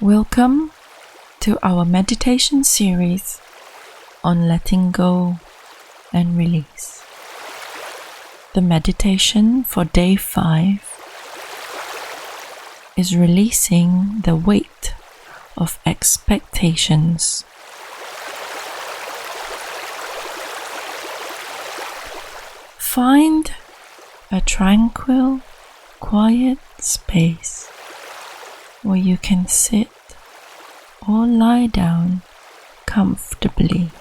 Welcome to our meditation series on letting go and release. The meditation for day 5 is releasing the weight of expectations. Find a tranquil, quiet space where you can sit or lie down comfortably.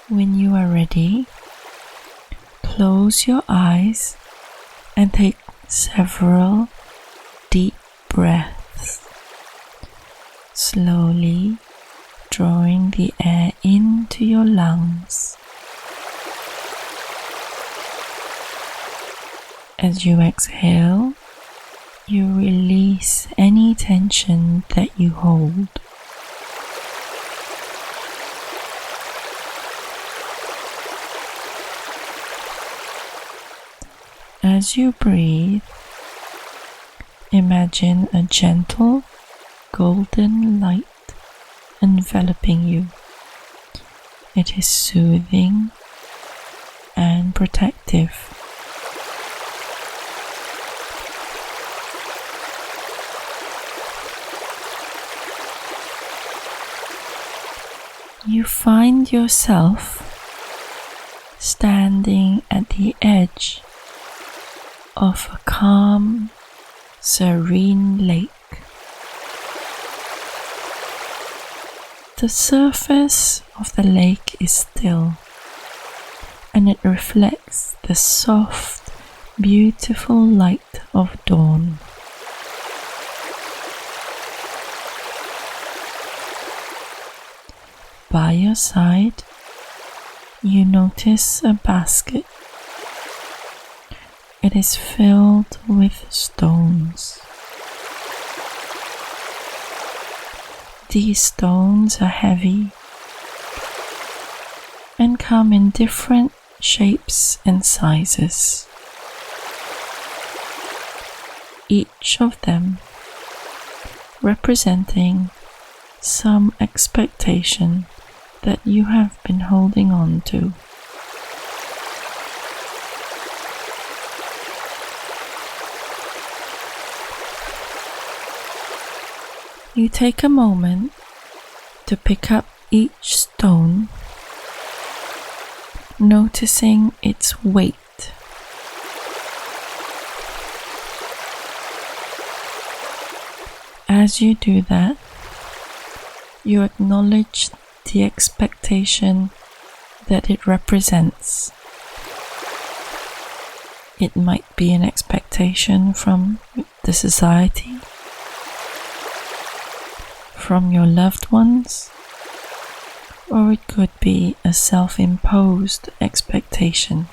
When you are ready, close your eyes and take several deep breaths, slowly drawing the air into your lungs. As you exhale, you release any tension that you hold. As you breathe, imagine a gentle golden light enveloping you. It is soothing and protective. You find yourself standing at the edge of a calm, serene lake. The surface of the lake is still, and it reflects the soft, beautiful light of dawn. By your side, you notice a basket. It is filled with stones. These stones are heavy and come in different shapes and sizes. Each of them representing some expectation that you have been holding on to. You take a moment to pick up each stone, noticing its weight. As you do that, you acknowledge the expectation that it represents. It might be an expectation from the society, from your loved ones, or it could be a self-imposed expectation.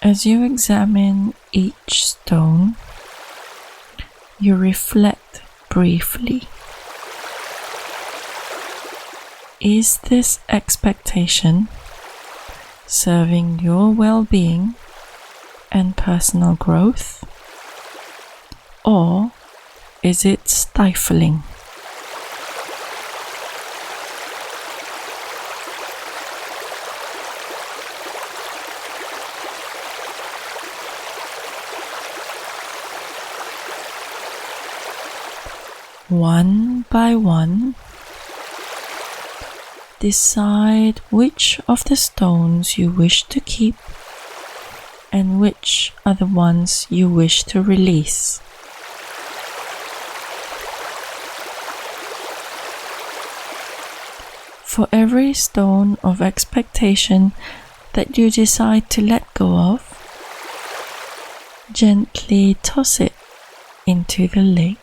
As you examine each stone, you reflect briefly. Is this expectation serving your well-being and personal growth, or is it stifling? One by one, decide which of the stones you wish to keep and which are the ones you wish to release. For every stone of expectation that you decide to let go of, gently toss it into the lake.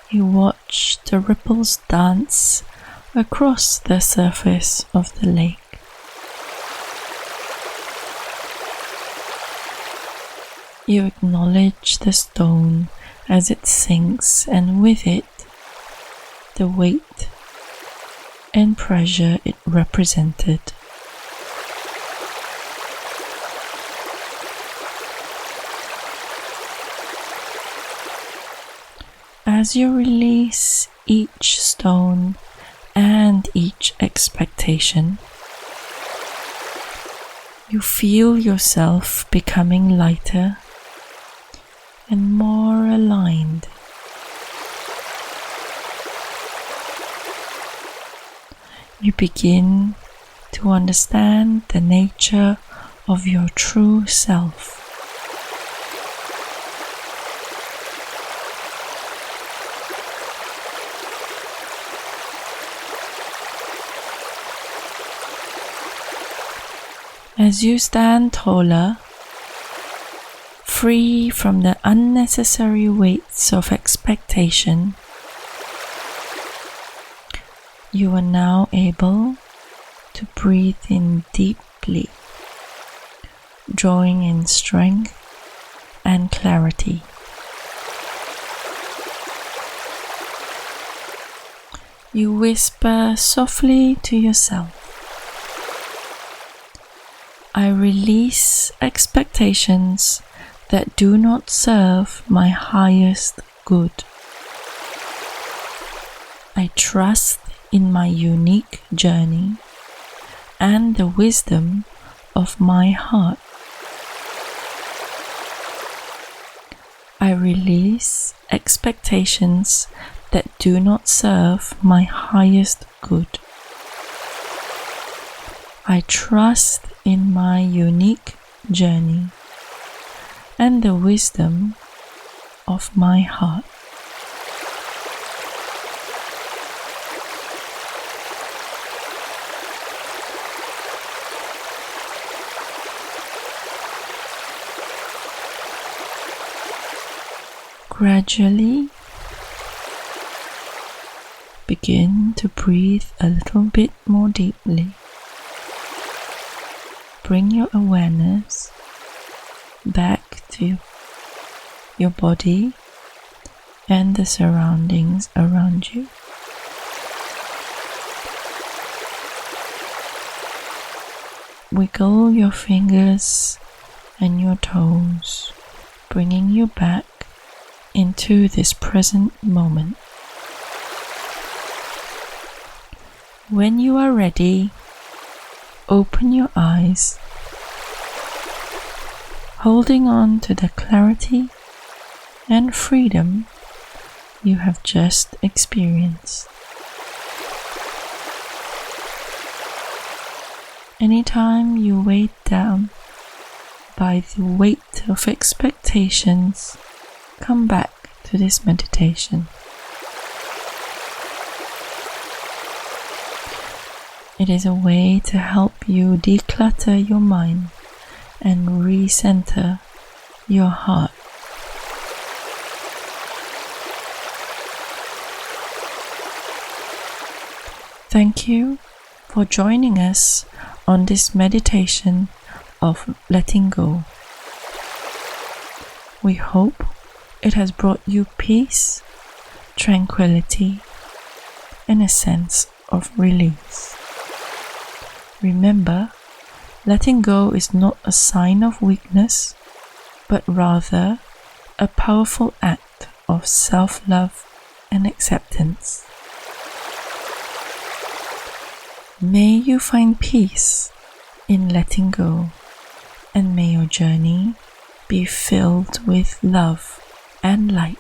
You watch the ripples dance across the surface of the lake. You acknowledge the stone as it sinks, and with it, the weight and pressure it represented. As you release each stone and each expectation, you feel yourself becoming lighter and more aligned. You begin to understand the nature of your true self. As you stand taller, free from the unnecessary weights of expectation, you are now able to breathe in deeply, drawing in strength and clarity. You whisper softly to yourself, I release expectations that do not serve my highest good. I trust in my unique journey and the wisdom of my heart. I release expectations that do not serve my highest good. I trust in my unique journey and the wisdom of my heart. Gradually begin to breathe a little bit more deeply. Bring your awareness back to your body and the surroundings around you. Wiggle your fingers and your toes, bringing you back into this present moment. When you are ready, open your eyes, holding on to the clarity and freedom you have just experienced. Anytime you weighed down by the weight of expectations, come back to this meditation. It is a way to help you declutter your mind and recenter your heart. Thank you for joining us on this meditation of letting go. We hope it has brought you peace, tranquility, and a sense of release. Remember, letting go is not a sign of weakness, but rather a powerful act of self-love and acceptance. May you find peace in letting go, and may your journey be filled with love and light.